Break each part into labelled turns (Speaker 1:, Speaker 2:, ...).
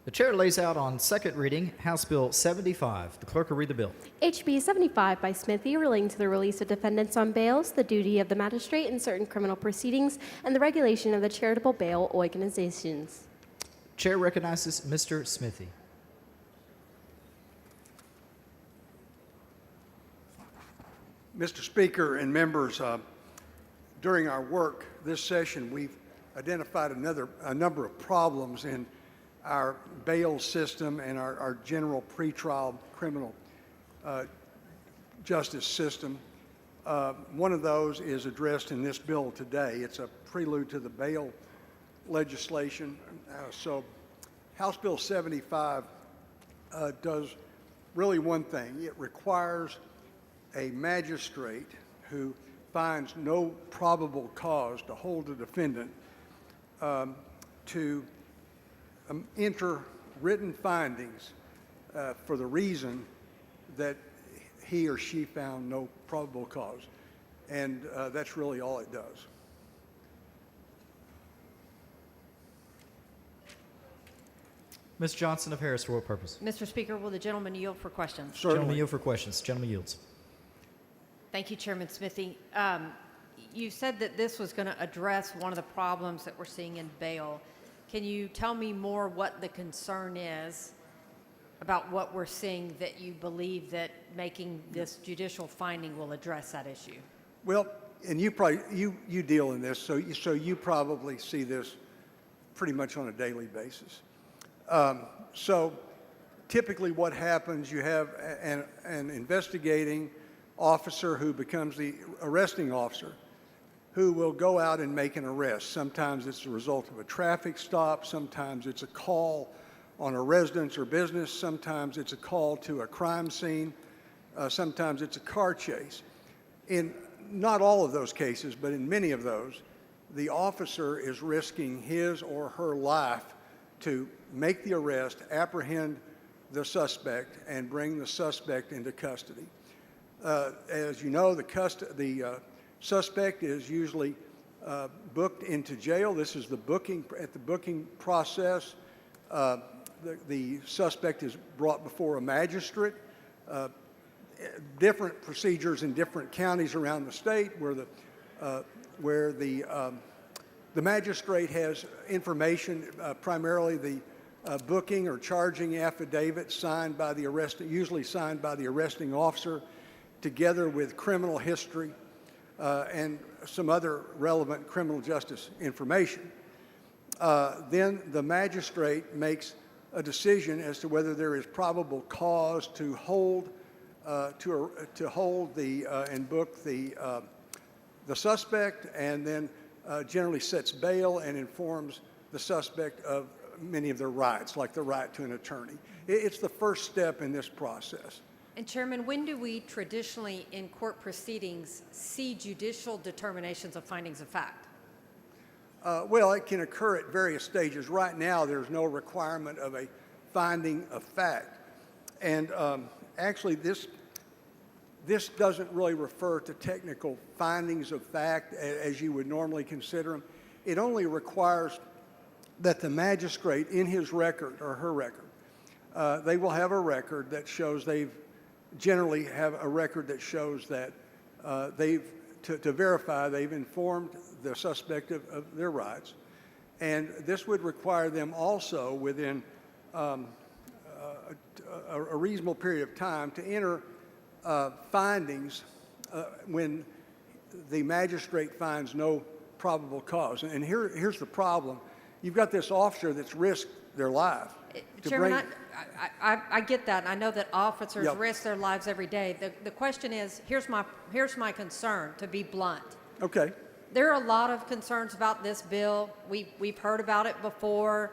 Speaker 1: The chair lays out on second reading House Bill 75. The clerk will read the bill.
Speaker 2: HB 75 by Smithy, relating to the release of defendants on bails, the duty of the magistrate in certain criminal proceedings, and the regulation of the charitable bail organizations.
Speaker 1: Chair recognizes Mr. Smithy.
Speaker 3: Mr. Speaker and members, during our work this session, we've identified a number of problems in our bail system and our general pretrial criminal justice system. One of those is addressed in this bill today. It's a prelude to the bail legislation. So House Bill 75 does really one thing. It requires a magistrate who finds no probable cause to hold a defendant to enter written findings for the reason that he or she found no probable cause. And that's really all it does.
Speaker 1: Ms. Johnson of Harris, for what purpose?
Speaker 4: Mr. Speaker, will the gentleman yield for questions?
Speaker 1: Gentleman yield for questions. Gentleman yields.
Speaker 4: Thank you, Chairman Smithy. You said that this was going to address one of the problems that we're seeing in bail. Can you tell me more what the concern is about what we're seeing that you believe that making this judicial finding will address that issue?
Speaker 3: Well, and you probably you deal in this, so you probably see this pretty much on a daily basis. So typically what happens, you have an investigating officer who becomes the arresting officer who will go out and make an arrest. Sometimes it's a result of a traffic stop, sometimes it's a call on a residence or business, sometimes it's a call to a crime scene, sometimes it's a car chase. In not all of those cases, but in many of those, the officer is risking his or her life to make the arrest, apprehend the suspect, and bring the suspect into custody. As you know, the suspect is usually booked into jail. This is the booking process. The suspect is brought before a magistrate. Different procedures in different counties around the state where the magistrate has information, primarily the booking or charging affidavit signed by the usually signed by the arresting officer, together with criminal history and some other relevant criminal justice information. Then the magistrate makes a decision as to whether there is probable cause to hold and book the suspect, and then generally sets bail and informs the suspect of many of their rights, like the right to an attorney. It's the first step in this process.
Speaker 4: And Chairman, when do we traditionally in court proceedings see judicial determinations of findings of fact?
Speaker 3: Well, it can occur at various stages. Right now, there's no requirement of a finding of fact. And actually, this doesn't really refer to technical findings of fact as you would normally consider them. It only requires that the magistrate, in his record or her record, they will have a record that shows generally have a record that shows that to verify they've informed the suspect of their rights. And this would require them also within a reasonable period of time to enter findings when the magistrate finds no probable cause. And here's the problem. You've got this officer that's risked their life.
Speaker 4: Chairman, I get that. I know that officers
Speaker 3: Yep.
Speaker 4: risk their lives every day. The question is, here's my concern, to be blunt.
Speaker 3: Okay.
Speaker 4: There are a lot of concerns about this bill. We've heard about it before.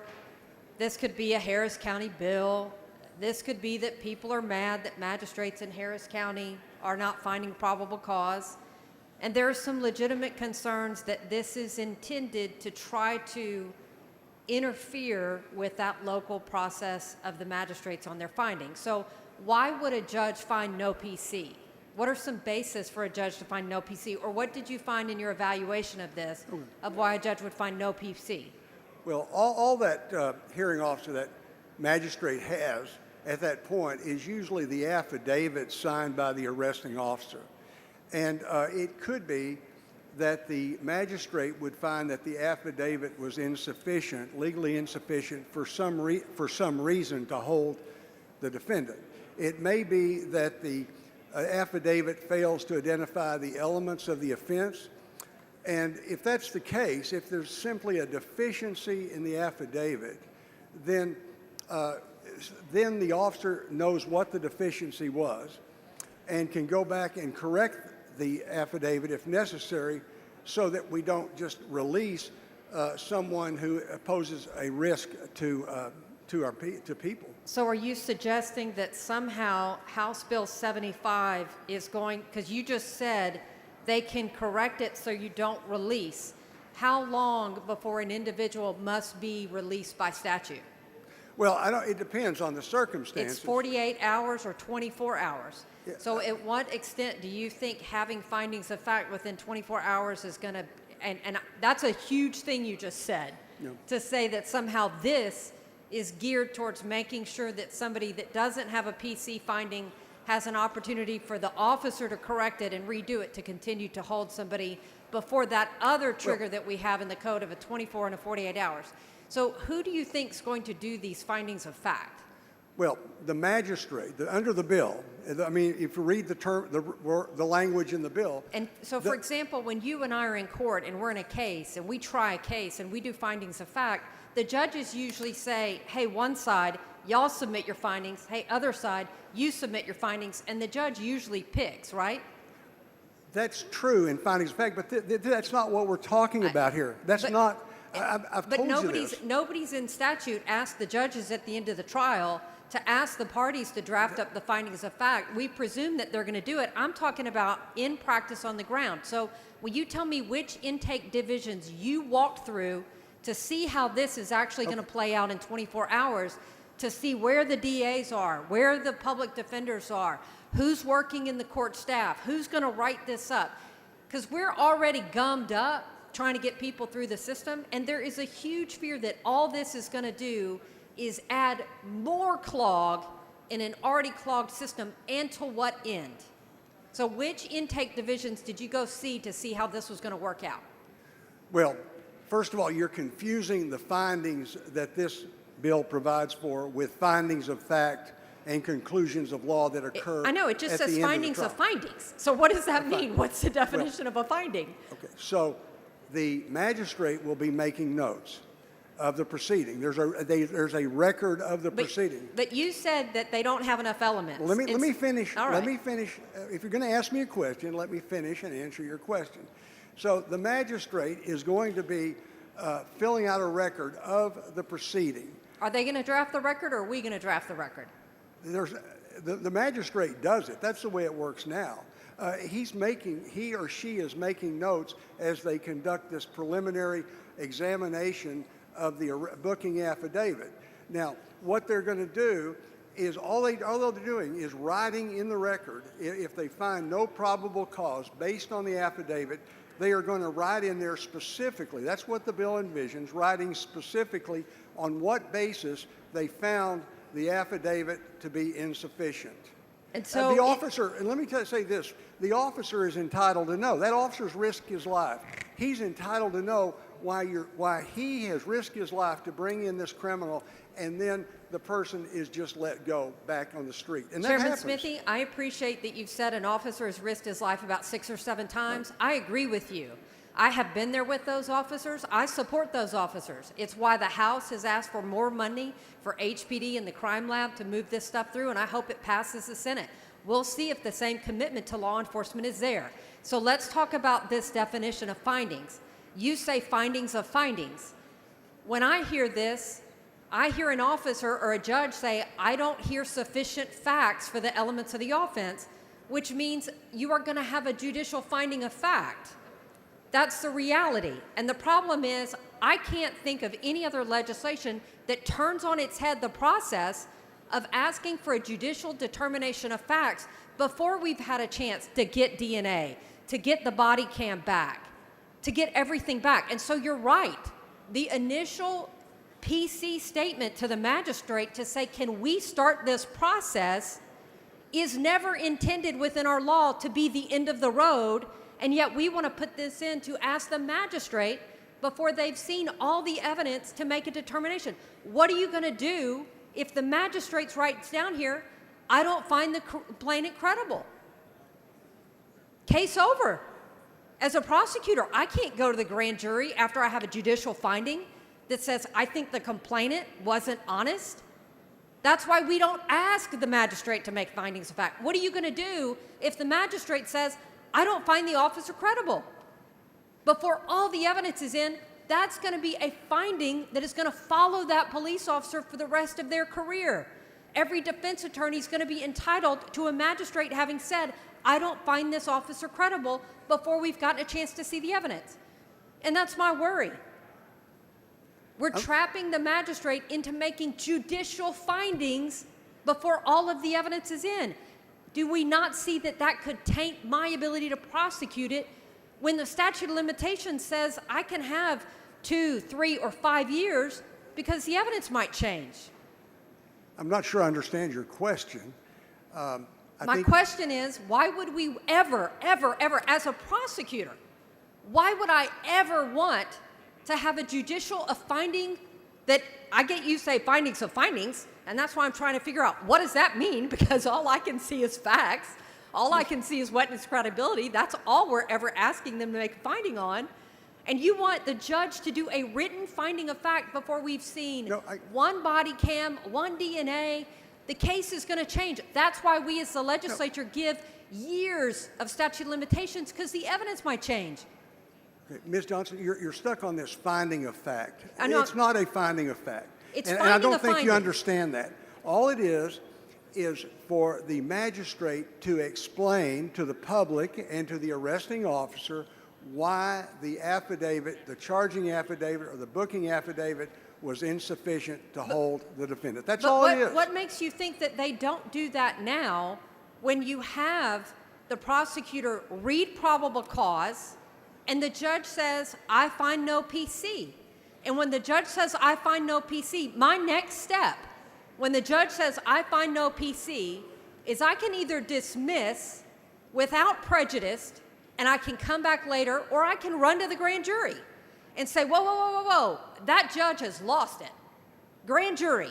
Speaker 4: This could be a Harris County bill. This could be that people are mad that magistrates in Harris County are not finding probable cause. And there are some legitimate concerns that this is intended to try to interfere with that local process of the magistrates on their findings. So why would a judge find no PC? What are some bases for a judge to find no PC? Or what did you find in your evaluation of this, of why a judge would find no PC?
Speaker 3: Well, all that hearing officer, that magistrate has at that point is usually the affidavit signed by the arresting officer. And it could be that the magistrate would find that the affidavit was insufficient, legally insufficient, for some reason to hold the defendant. It may be that the affidavit fails to identify the elements of the offense. And if that's the case, if there's simply a deficiency in the affidavit, then the officer knows what the deficiency was and can go back and correct the affidavit if necessary, so that we don't just release someone who poses a risk to people.
Speaker 4: So are you suggesting that somehow House Bill 75 is going, because you just said they can correct it so you don't release. How long before an individual must be released by statute?
Speaker 3: Well, it depends on the circumstances.
Speaker 4: It's 48 hours or 24 hours.
Speaker 3: Yeah.
Speaker 4: So at what extent do you think having findings of fact within 24 hours is going to, and that's a huge thing you just said, to say that somehow this is geared towards making sure that somebody that doesn't have a PC finding has an opportunity for the officer to correct it and redo it to continue to hold somebody before that other trigger that we have in the code of a 24 and a 48 hours. So who do you think is going to do these findings of fact?
Speaker 3: Well, the magistrate, under the bill, I mean, if you read the language in the bill.
Speaker 4: And so, for example, when you and I are in court and we're in a case and we try a case and we do findings of fact, the judges usually say, hey, one side, y'all submit your findings. Hey, other side, you submit your findings. And the judge usually picks, right?
Speaker 3: That's true in findings of fact, but that's not what we're talking about here. That's not. I've told you this.
Speaker 4: But nobody's in statute asked the judges at the end of the trial to ask the parties to draft up the findings of fact. We presume that they're going to do it. I'm talking about in practice on the ground. So will you tell me which intake divisions you walked through to see how this is actually going to play out in 24 hours, to see where the DAs are, where the public defenders are, who's working in the court staff, who's going to write this up? Because we're already gummed up trying to get people through the system, and there is a huge fear that all this is going to do is add more clog in an already clogged system, and to what end? So which intake divisions did you go see to see how this was going to work out?
Speaker 3: Well, first of all, you're confusing the findings that this bill provides for with findings of fact and conclusions of law that occur.
Speaker 4: I know, it just
Speaker 3: at the
Speaker 4: says
Speaker 3: end of the
Speaker 4: findings of
Speaker 3: trial.
Speaker 4: findings. So what does that mean? What's the definition of a finding?
Speaker 3: Okay, so the magistrate will be making notes of the proceeding. There's a record of the proceeding.
Speaker 4: But you said that they don't have enough elements.
Speaker 3: Well, let me finish.
Speaker 4: All right.
Speaker 3: Let me finish. If you're going to ask me a question, let me finish and answer your question. So the magistrate is going to be filling out a record of the proceeding.
Speaker 4: Are they going to draft the record, or are we going to draft the record?
Speaker 3: The magistrate does it. That's the way it works now. He or she is making notes as they conduct this preliminary examination of the booking affidavit. Now, what they're going to do is all they're doing is writing in the record. If they find no probable cause based on the affidavit, they are going to write in there specifically. That's what the bill envisions, writing specifically on what basis they found the affidavit to be insufficient.
Speaker 4: And so
Speaker 3: the officer, and let me say this, the officer is entitled to know. That officer's risked his life. He's entitled to know why he has risked his life to bring in this criminal, and then the person is just let go back on the street. And that
Speaker 4: Chairman
Speaker 3: happens.
Speaker 4: Smithy, I appreciate that you've said an officer has risked his life about 6 or 7 times. I agree with you. I have been there with those officers. I support those officers. It's why the House has asked for more money for HPD and the crime lab to move this stuff through, and I hope it passes the Senate. We'll see if the same commitment to law enforcement is there. So let's talk about this definition of findings. You say findings of findings. When I hear this, I hear an officer or a judge say, I don't hear sufficient facts for the elements of the offense, which means you are going to have a judicial finding of fact. That's the reality. And the problem is, I can't think of any other legislation that turns on its head the process of asking for a judicial determination of facts before we've had a chance to get DNA, to get the body cam back, to get everything back. And so you're right. The initial PC statement to the magistrate to say, can we start this process, is never intended within our law to be the end of the road, and yet we want to put this in to ask the magistrate before they've seen all the evidence to make a determination. What are you going to do if the magistrate writes down here, I don't find the complainant credible? Case over. As a prosecutor, I can't go to the grand jury after I have a judicial finding that says I think the complainant wasn't honest. That's why we don't ask the magistrate to make findings of fact. What are you going to do if the magistrate says, I don't find the officer credible? Before all the evidence is in, that's going to be a finding that is going to follow that police officer for the rest of their career. Every defense attorney is going to be entitled to a magistrate having said, I don't find this officer credible, before we've gotten a chance to see the evidence. And that's my worry. We're trapping the magistrate into making judicial findings before all of the evidence is in. Do we not see that that could taint my ability to prosecute it when the statute of limitations says I can have 2, 3, or 5 years because the evidence might change?
Speaker 3: I'm not sure I understand your question.
Speaker 4: My question is, why would we ever, as a prosecutor, why would I ever want to have a judicial finding that I get you say findings of findings, and that's why I'm trying to figure out what does that mean, because all I can see is facts. All I can see is witness credibility. That's all we're ever asking them to make a finding on. And you want the judge to do a written finding of fact before we've seen one body cam, one DNA. The case is going to change. That's why we as the legislature give years of statute of limitations, because the evidence might change.
Speaker 3: Okay, Ms. Johnson, you're stuck on this finding of fact.
Speaker 4: I know.
Speaker 3: It's not a finding of fact.
Speaker 4: It's
Speaker 3: and
Speaker 4: finding
Speaker 3: I don't
Speaker 4: a
Speaker 3: think you
Speaker 4: finding.
Speaker 3: understand that. All it is for the magistrate to explain to the public and to the arresting officer why the affidavit, the charging affidavit or the booking affidavit, was insufficient to hold the defendant. That's all it is.
Speaker 4: What makes you think that they don't do that now when you have the prosecutor read probable cause and the judge says, I find no PC? And when the judge says, I find no PC, my next step, when the judge says, I find no PC, is I can either dismiss without prejudice and I can come back later, or I can run to the grand jury and say, whoa, that judge has lost it. Grand jury,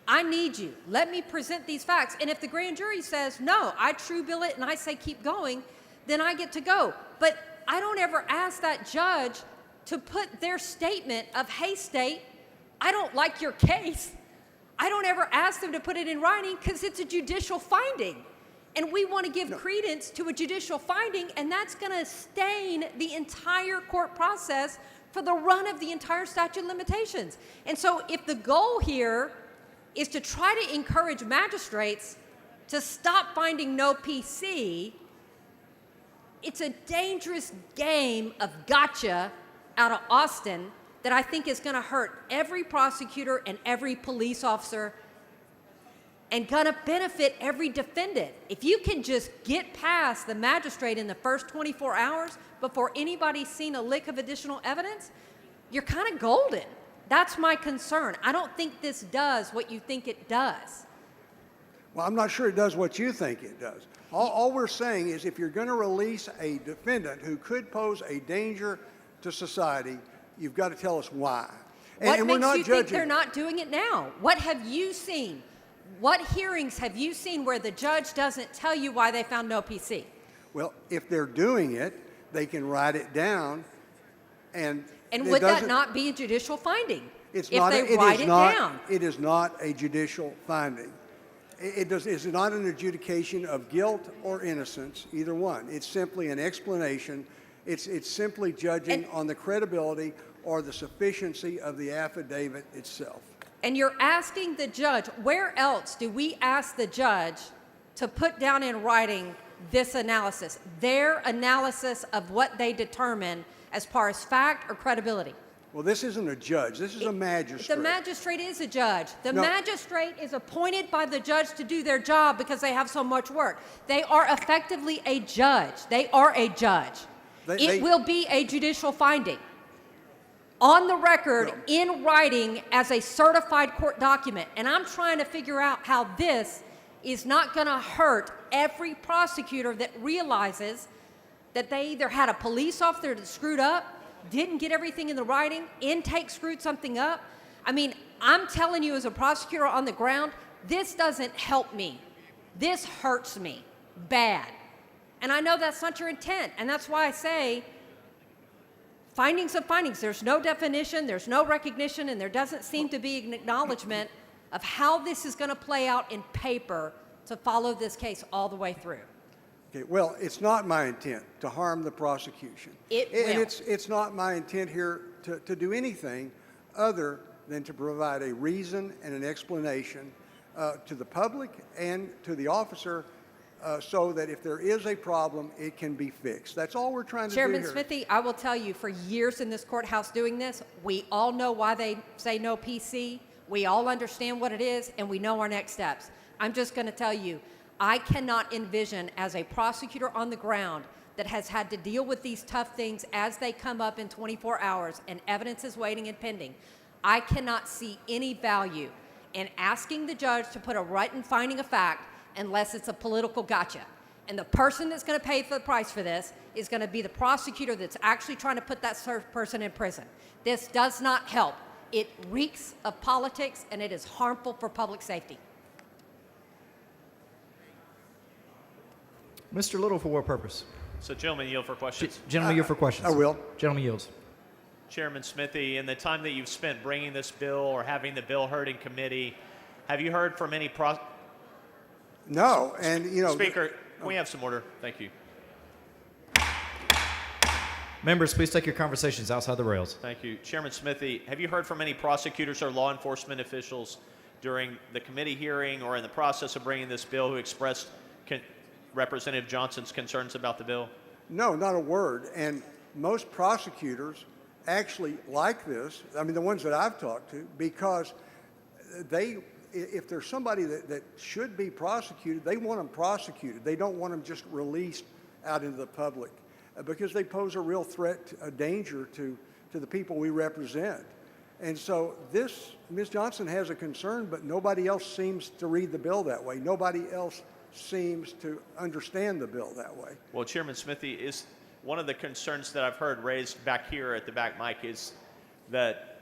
Speaker 4: I need you. Let me present these facts. And if the grand jury says, no, I true bill it and I say keep going, then I get to go. But I don't ever ask that judge to put their statement of, hey, state, I don't like your case. I don't ever ask them to put it in writing because it's a judicial finding. And we want to give credence to a judicial finding, and that's going to stain the entire court process for the run of the entire statute of limitations. And so if the goal here is to try to encourage magistrates to stop finding no PC, it's a dangerous game of gotcha out of Austin that I think is going to hurt every prosecutor and every police officer and going to benefit every defendant. If you can just get past the magistrate in the first 24 hours before anybody's seen a lick of additional evidence, you're kind of golden. That's my concern. I don't think this does what you think it does.
Speaker 3: Well, I'm not sure it does what you think it does. All we're saying is if you're going to release a defendant who could pose a danger to society, you've got to tell us why.
Speaker 4: What
Speaker 3: and we're
Speaker 4: makes
Speaker 3: not
Speaker 4: you
Speaker 3: judging.
Speaker 4: think they're not doing it now? What have you seen? What hearings have you seen where the judge doesn't tell you why they found no PC?
Speaker 3: Well, if they're doing it, they can write it down, and
Speaker 4: would that not be a judicial finding?
Speaker 3: It's
Speaker 4: if
Speaker 3: not.
Speaker 4: they write it down.
Speaker 3: It is not a judicial finding. It's not an adjudication of guilt or innocence, either one. It's simply an explanation. It's simply judging on the credibility or the sufficiency of the affidavit itself.
Speaker 4: And you're asking the judge, where else do we ask the judge to put down in writing this analysis, their analysis of what they determine as far as fact or credibility?
Speaker 3: Well, this isn't a judge. This is a magistrate.
Speaker 4: The magistrate is a judge. The
Speaker 3: No.
Speaker 4: magistrate is appointed by the judge to do their job because they have so much work. They are effectively a judge. They are a judge. It will be a judicial finding. on the record in writing as a certified court document. And I'm trying to figure out how this is not going to hurt every prosecutor that realizes that they either had a police officer that screwed up, didn't get everything in the writing, intake screwed something up. I mean, I'm telling you as a prosecutor on the ground, this doesn't help me. This hurts me bad. And I know that's not your intent. And that's why I say findings of findings. There's no definition, there's no recognition, and there doesn't seem to be an acknowledgement of how this is going to play out in paper to follow this case all the way through.
Speaker 3: Okay, well, it's not my intent to harm the prosecution.
Speaker 4: It
Speaker 3: And
Speaker 4: will.
Speaker 3: it's not my intent here to do anything other than to provide a reason and an explanation to the public and to the officer so that if there is a problem, it can be fixed. That's all we're trying to
Speaker 4: Chairman
Speaker 3: do here.
Speaker 4: Smithy, I will tell you, for years in this courthouse doing this, we all know why they say no PC. We all understand what it is, and we know our next steps. I'm just going to tell you, I cannot envision as a prosecutor on the ground that has had to deal with these tough things as they come up in 24 hours and evidence is waiting and pending. I cannot see any value in asking the judge to put a written finding of fact unless it's a political gotcha. And the person that's going to pay for the price for this is going to be the prosecutor that's actually trying to put that person in prison. This does not help. It reeks of politics, and it is harmful for public safety.
Speaker 1: Mr. Little, for what purpose?
Speaker 5: So, gentlemen, yield for questions.
Speaker 1: Gentleman, yield for questions.
Speaker 3: I will.
Speaker 1: Gentleman yields.
Speaker 5: Chairman Smithy, in the time that you've spent bringing this bill or having the bill heard in committee, have you heard from any
Speaker 3: No, and you know,
Speaker 5: Speaker, can we have some order? Thank you.
Speaker 1: Members, please take your conversations outside the rails.
Speaker 5: Thank you. Chairman Smithy, have you heard from any prosecutors or law enforcement officials during the committee hearing or in the process of bringing this bill who expressed Representative Johnson's concerns about the bill?
Speaker 3: no, not a word. And most prosecutors actually like this. I mean, the ones that I've talked to, because if there's somebody that should be prosecuted, they want them prosecuted. They don't want them just released out into the public because they pose a real threat, a danger to the people we represent. And so Ms. Johnson has a concern, but nobody else seems to read the bill that way. Nobody else seems to understand the bill that way.
Speaker 5: Well, Chairman Smithy, is one of the concerns that I've heard raised back here at the back mic is that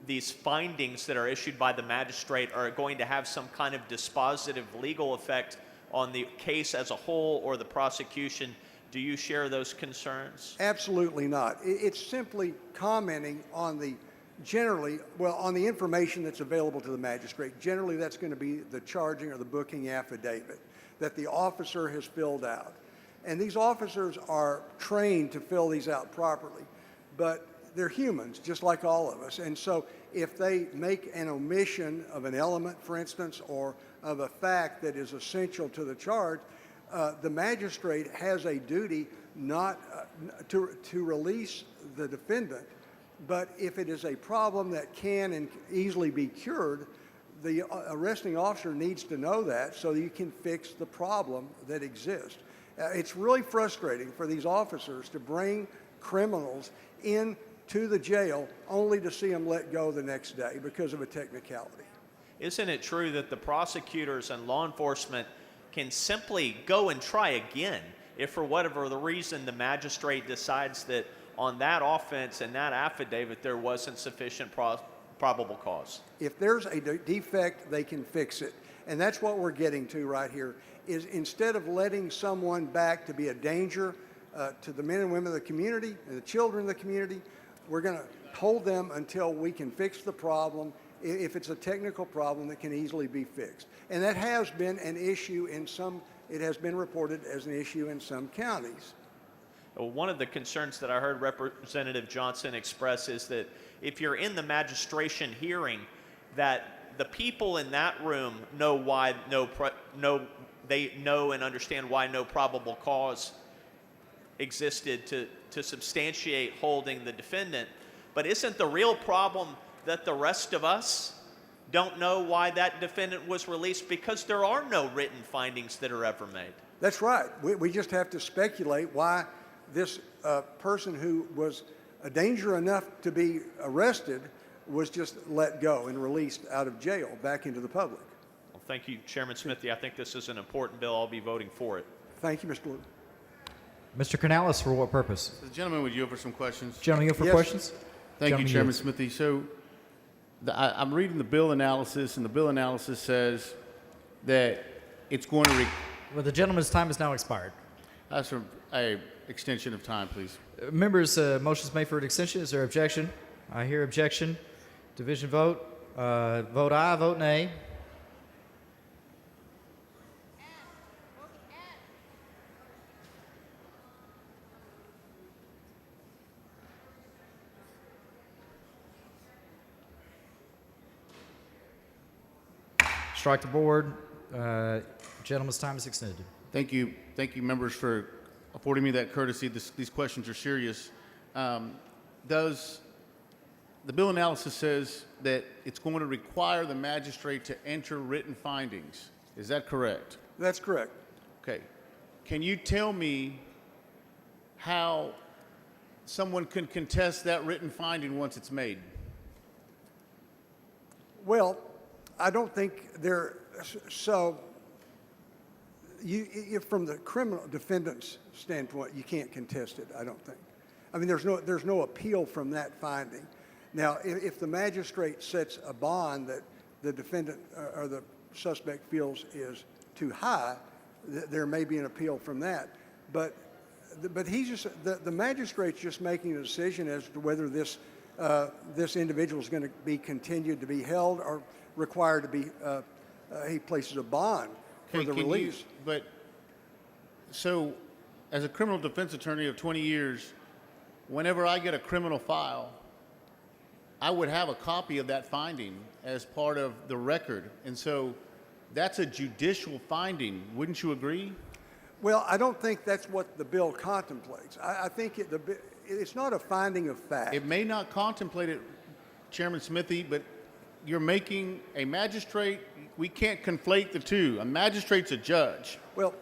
Speaker 5: these findings that are issued by the magistrate are going to have some kind of dispositive legal effect on the case as a whole or the prosecution. Do you share those concerns?
Speaker 3: Absolutely not. It's simply commenting on the on the information that's available to the magistrate. Generally, that's going to be the charging or the booking affidavit that the officer has filled out. And these officers are trained to fill these out properly, but they're humans, just like all of us. And so if they make an omission of an element, for instance, or of a fact that is essential to the charge, the magistrate has a duty not to release the defendant. But if it is a problem that can and easily be cured, the arresting officer needs to know that so that you can fix the problem that exists. It's really frustrating for these officers to bring criminals into the jail only to see them let go the next day because of a technicality.
Speaker 5: Isn't it true that the prosecutors and law enforcement can simply go and try again if for whatever the reason the magistrate decides that on that offense and that affidavit there wasn't sufficient probable cause?
Speaker 3: If there's a defect, they can fix it. And that's what we're getting to right here, is instead of letting someone back to be a danger to the men and women of the community and the children of the community, we're going to hold them until we can fix the problem, if it's a technical problem that can easily be fixed. And that has been an issue it has been reported as an issue in some counties.
Speaker 5: One of the concerns that I heard Representative Johnson express is that if you're in the magistration hearing, that the people in that room know why they know and understand why no probable cause existed to substantiate holding the defendant. But isn't the real problem that the rest of us don't know why that defendant was released because there are no written findings that are ever made?
Speaker 3: That's right. We just have to speculate why this person who was a danger enough to be arrested was just let go and released out of jail back into the public.
Speaker 5: Well, thank you, Chairman Smithy. I think this is an important bill. I'll be voting for it.
Speaker 3: Thank you, Mr. Lewis.
Speaker 1: Mr. Canales, for what purpose?
Speaker 6: The gentleman would yield for some questions.
Speaker 1: Gentlemen, you for
Speaker 3: Yes.
Speaker 1: questions?
Speaker 6: Thank you,
Speaker 1: Gentleman
Speaker 6: Chairman
Speaker 1: yields.
Speaker 6: Smithy. So I'm reading the bill analysis, and the bill analysis says that it's going to
Speaker 1: Well, the gentleman's time has now expired.
Speaker 6: ask for a extension of time, please.
Speaker 1: Members, motions made for an extension. Is there objection? I hear objection. Division vote. Vote aye, vote nay. Strike the board. Gentleman's time is extended.
Speaker 6: Thank you, members, for affording me that courtesy. These questions are serious. Does the bill analysis says that it's going to require the magistrate to enter written findings? Is that correct?
Speaker 3: That's correct.
Speaker 6: Okay. Can you tell me how someone can contest that written finding once it's made?
Speaker 3: Well, I don't think there, so if from the criminal defendant's standpoint, you can't contest it, I don't think. I mean, there's no appeal from that finding. Now, if the magistrate sets a bond that the defendant or the suspect feels is too high, there may be an appeal from that. But he's just, the magistrate's just making a decision as to whether this individual is going to be continued to be held or required to be, he places a bond for the release.
Speaker 6: But, so, as a criminal defense attorney of 20 years, whenever I get a criminal file, I would have a copy of that finding as part of the record. And so that's a judicial finding. Wouldn't you agree?
Speaker 3: Well, I don't think that's what the bill contemplates. I think it's not a finding of fact.
Speaker 6: It may not contemplate it, Chairman Smithy, but you're making a magistrate, we can't conflate the two. A magistrate's a judge.
Speaker 3: Well,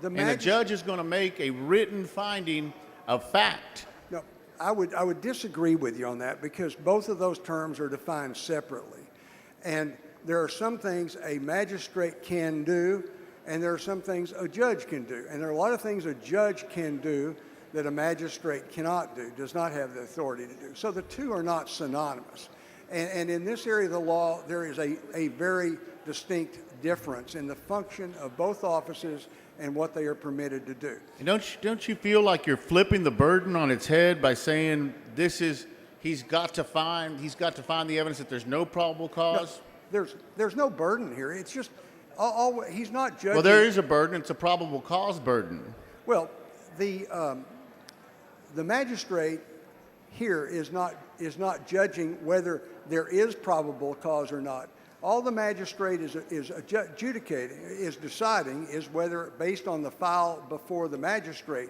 Speaker 6: And a judge is going to make a written finding of fact.
Speaker 3: No, I would disagree with you on that because both of those terms are defined separately. And there are some things a magistrate can do, and there are some things a judge can do. And there are a lot of things a judge can do that a magistrate cannot do, does not have the authority to do. So the two are not synonymous. And in this area of the law, there is a very distinct difference in the function of both offices and what they are permitted to do.
Speaker 6: And don't you feel like you're flipping the burden on its head by saying he's got to find the evidence that there's no probable cause?
Speaker 3: No, there's no burden here. It's just he's not judging.
Speaker 6: Well, there is a burden. It's a probable cause burden.
Speaker 3: Well, the magistrate here is not judging whether there is probable cause or not. All the magistrate is deciding is whether, based on the file before the magistrate,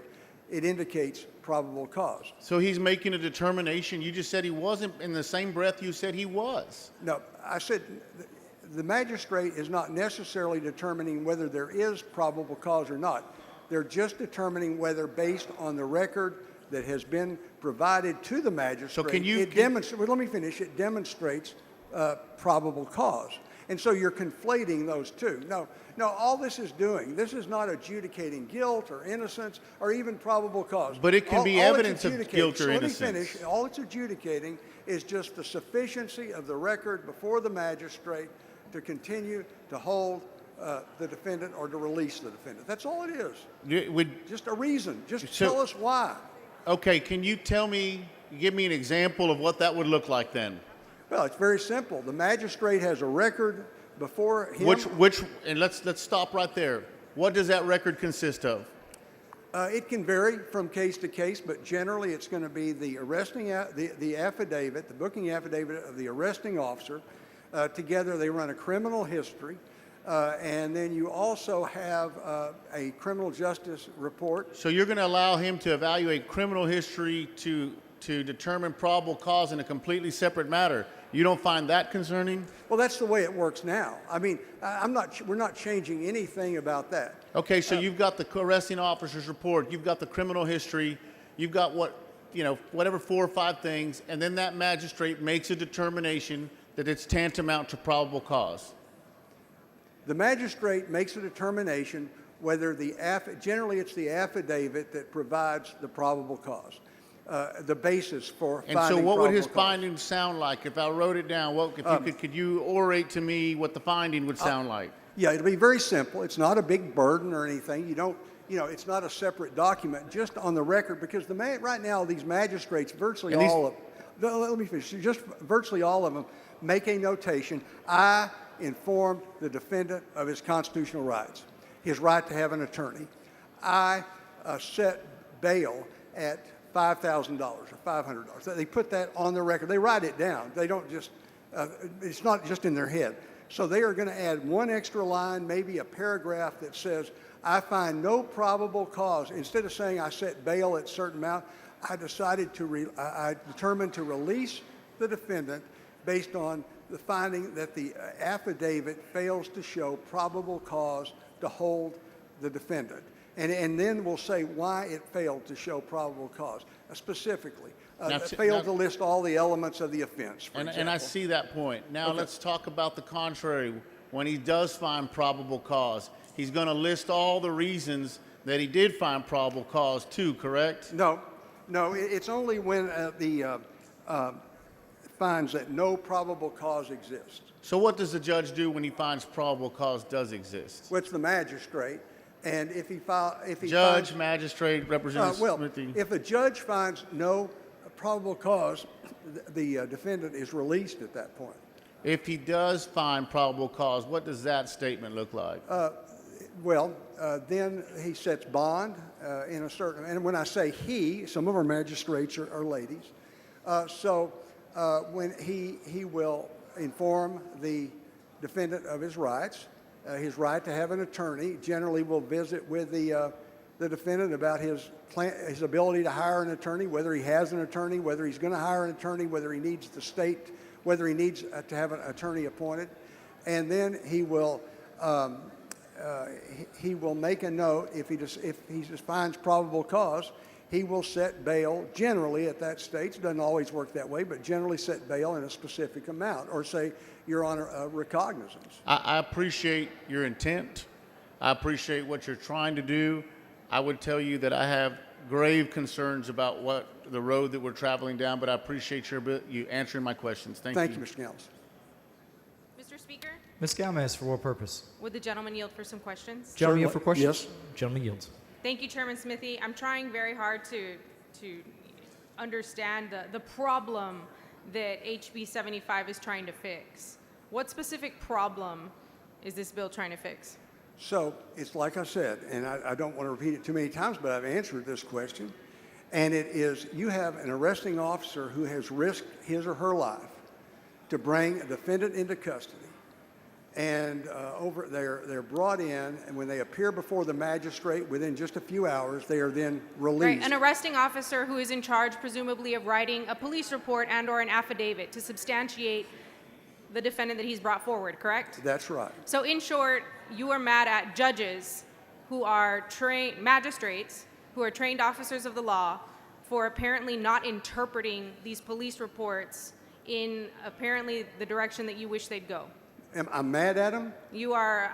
Speaker 3: it indicates probable cause.
Speaker 6: So he's making a determination. You just said he wasn't. In the same breath, you said he was.
Speaker 3: No, I said the magistrate is not necessarily determining whether there is probable cause or not. They're just determining whether, based on the record that has been provided to the magistrate,
Speaker 6: So can you?
Speaker 3: well, let me finish. It demonstrates probable cause. And so you're conflating those two. No, all this is doing, this is not adjudicating guilt or innocence or even probable cause.
Speaker 6: But it can be
Speaker 3: All it's
Speaker 6: evidence of
Speaker 3: adjudicating-
Speaker 6: guilt or innocence.
Speaker 3: Let me finish. All it's adjudicating is just the sufficiency of the record before the magistrate to continue to hold the defendant or to release the defendant. That's all it is. Just a reason. Just
Speaker 6: So-
Speaker 3: tell us why.
Speaker 6: Okay, can you give me an example of what that would look like then?
Speaker 3: Well, it's very simple. The magistrate has a record before him.
Speaker 6: And let's stop right there. What does that record consist of?
Speaker 3: It can vary from case to case, but generally it's going to be the affidavit, the booking affidavit of the arresting officer. Together they run a criminal history. And then you also have a criminal justice report.
Speaker 6: So you're going to allow him to evaluate criminal history to determine probable cause in a completely separate matter. You don't find that concerning?
Speaker 3: Well, that's the way it works now. I mean, we're not changing anything about that.
Speaker 6: Okay, so you've got the arresting officer's report, you've got the criminal history, you've got what whatever 4 or 5 things, and then that magistrate makes a determination that it's tantamount to probable cause.
Speaker 3: The magistrate makes a determination whether generally it's the affidavit that provides the probable cause, the basis for
Speaker 6: And
Speaker 3: finding
Speaker 6: so what would his
Speaker 3: probable cause.
Speaker 6: findings sound like? If I wrote it down, could you orate to me what the finding would sound like?
Speaker 3: Yeah, it'll be very simple. It's not a big burden or anything. You don't, it's not a separate document, just on the record, because right now these magistrates, virtually
Speaker 6: And these-
Speaker 3: all of, let me finish, just virtually all of them make a notation, I informed the defendant of his constitutional rights, his right to have an attorney. I set bail at $5,000 or $500. They put that on the record. They write it down. They don't just, it's not just in their head. So they are going to add one extra line, maybe a paragraph that says, I find no probable cause. Instead of saying I set bail at a certain amount, I determined to release the defendant based on the finding that the affidavit fails to show probable cause to hold the defendant. And then we'll say why it failed to show probable cause, specifically. It failed to list all the elements of the offense, for example.
Speaker 6: And I see that point. Now let's talk about the contrary. When he does find probable cause, he's going to list all the reasons that he did find probable cause too, correct?
Speaker 3: No, it's only when the finds that no probable cause exists.
Speaker 6: So what does the judge do when he finds probable cause does exist?
Speaker 3: Well, it's the magistrate, and if he
Speaker 6: Judge,
Speaker 3: finds,
Speaker 6: magistrate, representative
Speaker 3: well,
Speaker 6: Smithy.
Speaker 3: if a judge finds no probable cause, the defendant is released at that point.
Speaker 6: If he does find probable cause, what does that statement look like?
Speaker 3: Then he sets bond in a certain, and when I say he, some of our magistrates are ladies. When he will inform the defendant of his rights, his right to have an attorney, generally will visit with the defendant about his ability to hire an attorney, whether he has an attorney, whether he's going to hire an attorney, whether he needs whether he needs to have an attorney appointed, and then he will make a note if he just finds probable cause. He will set bail generally at that stage. It doesn't always work that way, but generally set bail in a specific amount, or say, Your Honor, recognizance.
Speaker 6: I appreciate your intent. I appreciate what you're trying to do. I would tell you that I have grave concerns about the road that we're traveling down, but I appreciate you answering my questions. Thank
Speaker 3: Thank you, Mr. Gallus.
Speaker 7: Mr. Speaker,
Speaker 1: Ms. Galmez, for what purpose?
Speaker 7: would the gentleman yield for some questions?
Speaker 1: Gentleman yield for questions?
Speaker 3: Yes.
Speaker 1: Gentleman yields.
Speaker 7: Thank you, Chairman Smithy. I'm trying very hard to understand the problem that HB 75 is trying to fix. What specific problem is this bill trying to fix?
Speaker 3: So it's like I said, and I don't want to repeat it too many times, but I've answered this question. And it is, you have an arresting officer who has risked his or her life to bring a defendant into custody. And they're brought in, and when they appear before the magistrate within just a few hours, they are then released.
Speaker 7: Right, an arresting officer who is in charge, presumably, of writing a police report and/or an affidavit to substantiate the defendant that he's brought forward, correct?
Speaker 3: That's right.
Speaker 7: So in short, you are mad at judges who are magistrates, who are trained officers of the law, for apparently not interpreting these police reports in apparently the direction that you wish they'd go.
Speaker 3: I'm mad at them?
Speaker 7: You are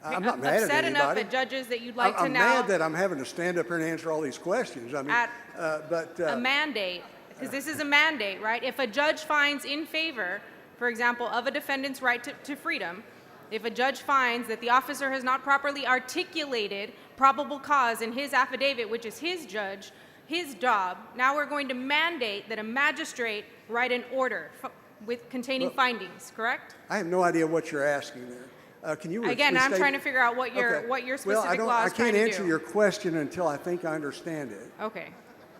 Speaker 3: I'm not mad at
Speaker 7: upset enough
Speaker 3: anybody.
Speaker 7: at judges that you'd like
Speaker 3: I'm
Speaker 7: to now
Speaker 3: mad that I'm having to stand up here and answer all these questions. I mean,
Speaker 7: a mandate, because this is a mandate, right? If a judge finds in favor, for example, of a defendant's right to freedom, if a judge finds that the officer has not properly articulated probable cause in his affidavit, which is his job, now we're going to mandate that a magistrate write an order containing findings, correct?
Speaker 3: I have no idea what you're asking there. Can you
Speaker 7: Again, I'm
Speaker 3: restate
Speaker 7: trying to
Speaker 3: it?
Speaker 7: figure out what your
Speaker 3: Okay.
Speaker 7: specific law
Speaker 3: I
Speaker 7: is trying
Speaker 3: can't
Speaker 7: to
Speaker 3: answer
Speaker 7: do.
Speaker 3: your question until I think I understand it.
Speaker 7: Okay.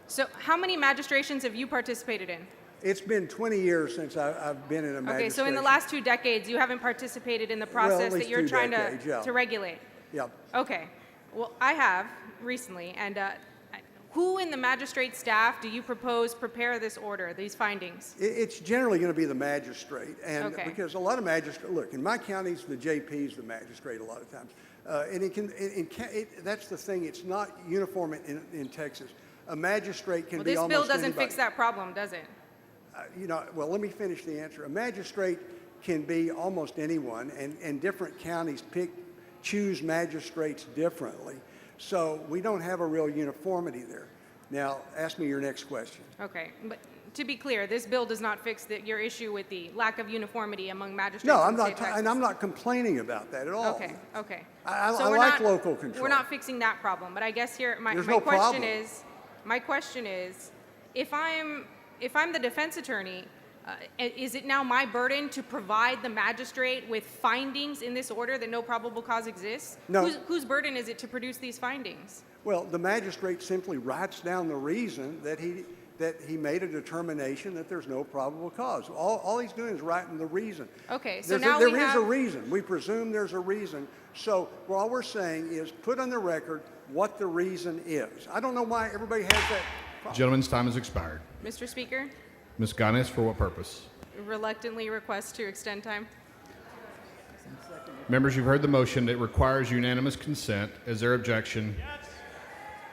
Speaker 7: So how many magistrations have you participated in?
Speaker 3: It's been 20 years since I've been in a magistration.
Speaker 7: Okay, so in the last 2 decades, you haven't participated in the process that
Speaker 3: least
Speaker 7: you're
Speaker 3: 2
Speaker 7: trying
Speaker 3: decades, yeah.
Speaker 7: to regulate.
Speaker 3: Yeah.
Speaker 7: Okay. Well, I have recently, and who in the magistrate staff do you propose prepare this order, these findings?
Speaker 3: It's generally going to be the magistrate, and
Speaker 7: Okay.
Speaker 3: because a lot of magistrates, look, in my counties, the JP is the magistrate a lot of times, and that's the thing. It's not uniform in Texas. A magistrate can
Speaker 7: Well,
Speaker 3: be
Speaker 7: this
Speaker 3: almost
Speaker 7: bill doesn't
Speaker 3: anybody.
Speaker 7: fix that problem, does it?
Speaker 3: Well, let me finish the answer. A magistrate can be almost anyone, and different counties choose magistrates differently. So we don't have a real uniformity there. Now, ask me your next question.
Speaker 7: Okay, but to be clear, this bill does not fix your issue with the lack of uniformity among magistrates
Speaker 3: No,
Speaker 7: in
Speaker 3: I'm
Speaker 7: the state
Speaker 3: not,
Speaker 7: of Texas.
Speaker 3: and I'm not complaining about that at all.
Speaker 7: Okay, okay.
Speaker 3: I
Speaker 7: we're
Speaker 3: like
Speaker 7: not-
Speaker 3: local control.
Speaker 7: We're not fixing that problem, but I guess here my
Speaker 3: There's no
Speaker 7: question
Speaker 3: problem.
Speaker 7: my question is, if I'm the defense attorney, is it now my burden to provide the magistrate with findings in this order that no probable cause exists?
Speaker 3: No.
Speaker 7: Whose burden is it to produce these findings?
Speaker 3: Well, the magistrate simply writes down the reason that he made a determination that there's no probable cause. All he's doing is writing the reason.
Speaker 7: Okay, so
Speaker 3: There
Speaker 7: now
Speaker 3: is
Speaker 7: we have
Speaker 3: a reason. We presume there's a reason. So all we're saying is put on the record what the reason is. I don't know why everybody has that problem.
Speaker 8: Gentleman's time has expired.
Speaker 7: Mr. Speaker,
Speaker 8: Ms. Ganes, for what purpose?
Speaker 7: reluctantly request to extend time.
Speaker 8: Members, you've heard the motion. It requires unanimous consent. Is there objection?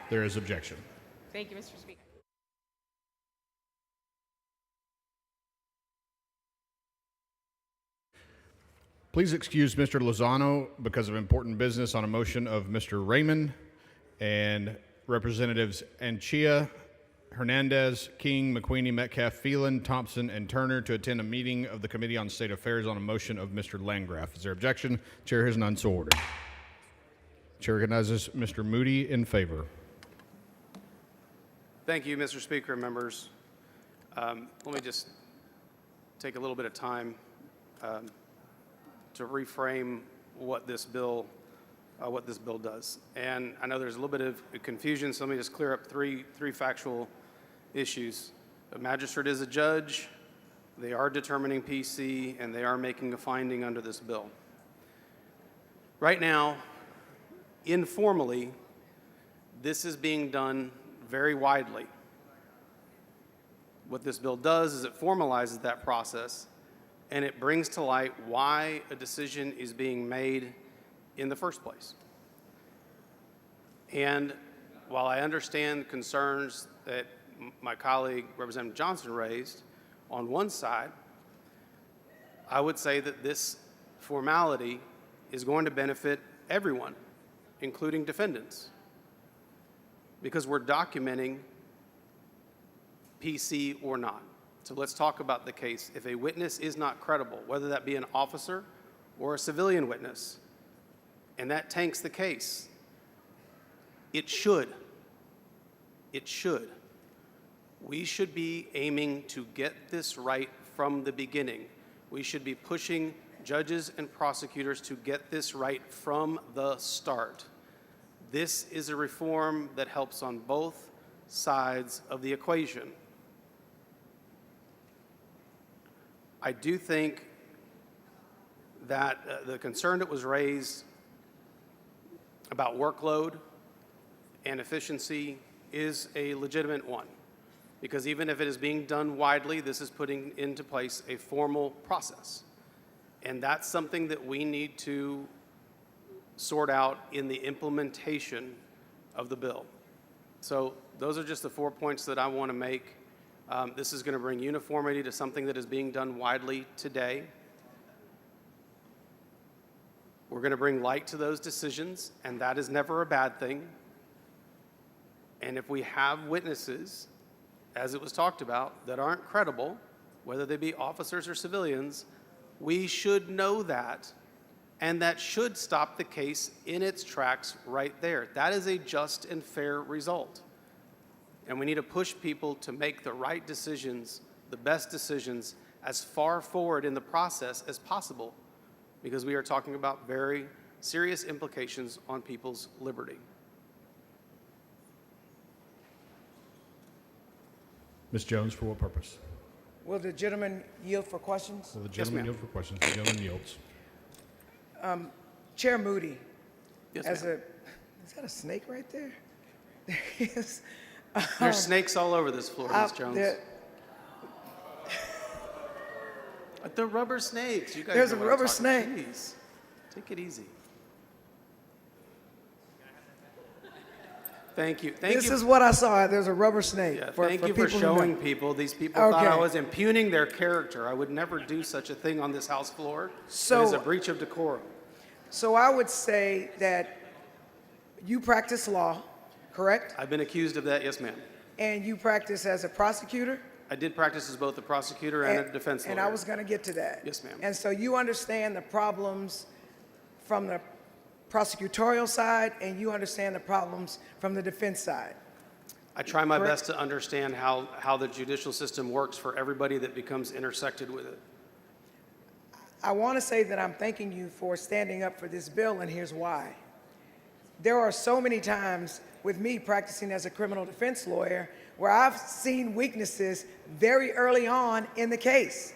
Speaker 8: There is objection.
Speaker 7: Thank you, Mr. Speaker.
Speaker 8: Please excuse Mr. Lozano because of important business on a motion of Mr. Raymond and Representatives Anchia, Hernandez, King, McQueenie, Metcalf, Phelan, Thompson, and Turner to attend a meeting of the Committee on State Affairs on a motion of Mr. Landgraf. Is there objection? Chair has none, so ordered. Chair recognizes Mr. Moody in favor.
Speaker 9: Thank you, Mr. Speaker and members. Let me just take a little bit of time to reframe what this bill does. And I know there's a little bit of confusion, so let me just clear up three factual issues. A magistrate is a judge, they are determining PC, and they are making a finding under this bill. Right now, informally, this is being done very widely. What this bill does is it formalizes that process, and it brings to light why a decision is being made in the first place. And while I understand concerns that my colleague, Representative Johnson, raised on one side, I would say that this formality is going to benefit everyone, including defendants, because we're documenting PC or not. So let's talk about the case. If a witness is not credible, whether that be an officer or a civilian witness, and that tanks the case, it should. We should be aiming to get this right from the beginning. We should be pushing judges and prosecutors to get this right from the start. This is a reform that helps on both sides of the equation. I do think that the concern that was raised about workload and efficiency is a legitimate one, because even if it is being done widely, this is putting into place a formal process. And that's something that we need to sort out in the implementation of the bill. So those are just the 4 points that I want to make. This is going to bring uniformity to something that is being done widely today. We're going to bring light to those decisions, and that is never a bad thing. And if we have witnesses, as it was talked about, that aren't credible, whether they be officers or civilians, we should know that, and that should stop the case in its tracks right there. That is a just and fair result. And we need to push people to make the right decisions, the best decisions, as far forward in the process as possible, because we are talking about very serious implications on people's liberty.
Speaker 8: Ms. Jones, for what purpose?
Speaker 10: Will the gentleman yield for questions?
Speaker 8: Will the gentleman
Speaker 9: ma'am.
Speaker 8: yield for questions? The gentleman yields.
Speaker 10: Chair Moody,
Speaker 9: Yes,
Speaker 10: is
Speaker 9: ma'am.
Speaker 10: that a snake right there? There he is.
Speaker 9: There's snakes all over this floor, Ms. Jones. The rubber snakes. You guys
Speaker 10: There's
Speaker 9: know
Speaker 10: a
Speaker 9: what I'm
Speaker 10: rubber
Speaker 9: talking-
Speaker 10: snake.
Speaker 9: Jeez. Take it easy. Thank you. Thank
Speaker 10: This
Speaker 9: you.
Speaker 10: is what I saw. There's a rubber snake.
Speaker 9: Yeah,
Speaker 10: for,
Speaker 9: thank
Speaker 10: for
Speaker 9: you for
Speaker 10: people who know.
Speaker 9: showing people. These people thought I
Speaker 10: Okay.
Speaker 9: was impugning their character. I would never do such a thing on this House floor.
Speaker 10: So-
Speaker 9: it is a breach of decorum.
Speaker 10: So I would say that you practice law, correct?
Speaker 9: I've been accused of that, yes, ma'am.
Speaker 10: And you practice as a prosecutor?
Speaker 9: I did practice as both a prosecutor and a defense lawyer.
Speaker 10: And I was going to get to that.
Speaker 9: Yes, ma'am.
Speaker 10: And so you understand the problems from the prosecutorial side, and you understand the problems from the defense side.
Speaker 9: I try my
Speaker 10: Correct.
Speaker 9: best to understand how the judicial system works for everybody that becomes intersected with it.
Speaker 10: I want to say that I'm thanking you for standing up for this bill, and here's why. There are so many times with me practicing as a criminal defense lawyer where I've seen weaknesses very early on in the case.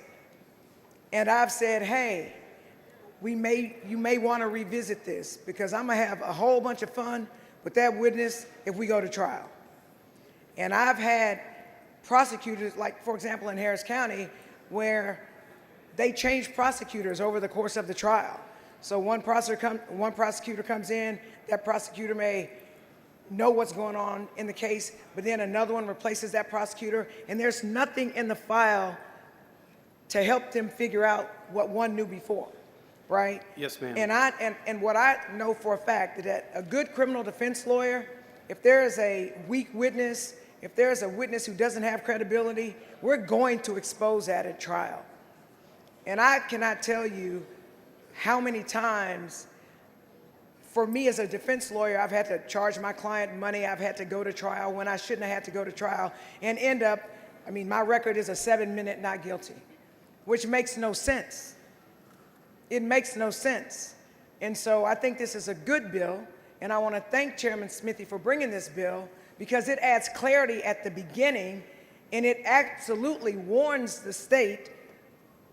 Speaker 10: And I've said, hey, you may want to revisit this because I'm going to have a whole bunch of fun with that witness if we go to trial. And I've had prosecutors, like for example in Harris County, where they change prosecutors over the course of the trial. So one prosecutor comes in, that prosecutor may know what's going on in the case, but then another one replaces that prosecutor, and there's nothing in the file to help them figure out what one knew before, right?
Speaker 9: Yes, ma'am.
Speaker 10: And what I know for a fact is that a good criminal defense lawyer, if there is a weak witness, if there is a witness who doesn't have credibility, we're going to expose that at trial. And I cannot tell you how many times, for me as a defense lawyer, I've had to charge my client money, I've had to go to trial when I shouldn't have had to go to trial, and end up, I mean, my record is a 7-minute not guilty, which makes no sense. It makes no sense. And so I think this is a good bill, and I want to thank Chairman Smithy for bringing this bill because it adds clarity at the beginning, and it absolutely warns the state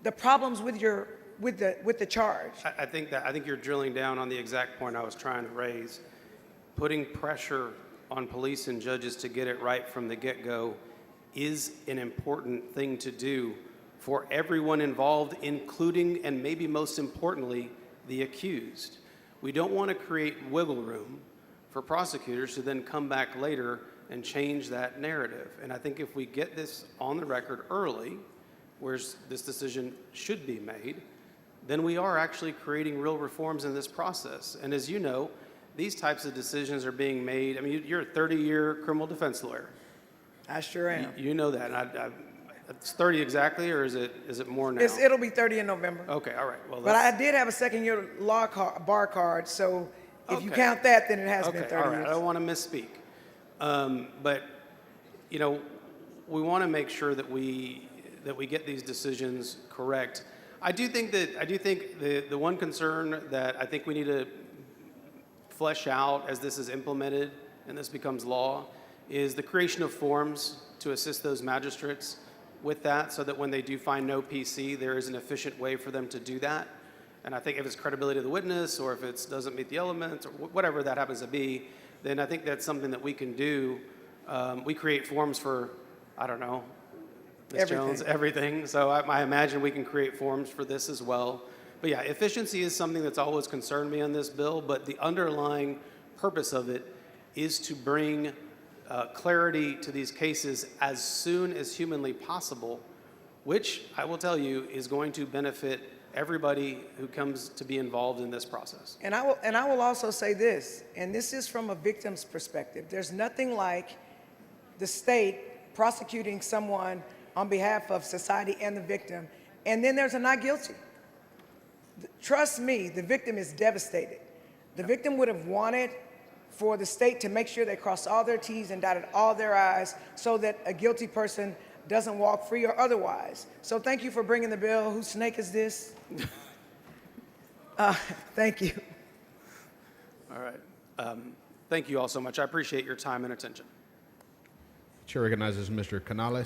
Speaker 10: the problems with the charge.
Speaker 9: I think you're drilling down on the exact point I was trying to raise. Putting pressure on police and judges to get it right from the get-go is an important thing to do for everyone involved, including and maybe most importantly, the accused. We don't want to create wiggle room for prosecutors to then come back later and change that narrative. And I think if we get this on the record early, where this decision should be made, then we are actually creating real reforms in this process. And as you know, these types of decisions are being made. I mean, you're a 30-year criminal defense lawyer.
Speaker 10: I sure am.
Speaker 9: You know that. And it's 30 exactly, or is it more now?
Speaker 10: It'll be 30 in November.
Speaker 9: Okay, all right. Well,
Speaker 10: But I did have a second-year bar card, so if you count that, then it has been 30
Speaker 9: all right.
Speaker 10: years.
Speaker 9: I don't want to misspeak. But, you know, we want to make sure that we get these decisions correct. I do think the one concern that I think we need to flesh out as this is implemented and this becomes law is the creation of forms to assist those magistrates with that so that when they do find no PC, there is an efficient way for them to do that. And I think if it's credibility of the witness or if it doesn't meet the elements or whatever that happens to be, then I think that's something that we can do. We create forms for, I don't know, Ms. Jones, everything. So I imagine we can create forms for this as well. But yeah, efficiency is something that's always concerned me on this bill, but the underlying purpose of it is to bring clarity to these cases as soon as humanly possible, which I will tell you is going to benefit everybody who comes to be involved in this process.
Speaker 10: And I will also say this, and this is from a victim's perspective. There's nothing like the state prosecuting someone on behalf of society and the victim, and then there's a not guilty. Trust me, the victim is devastated. The victim would have wanted for the state to make sure they crossed all their T's and dotted all their I's so that a guilty person doesn't walk free or otherwise. So thank you for bringing the bill. Whose snake is this? Thank you.
Speaker 9: All right. Thank you all so much. I appreciate your time and attention.
Speaker 8: Chair recognizes Mr. Canales.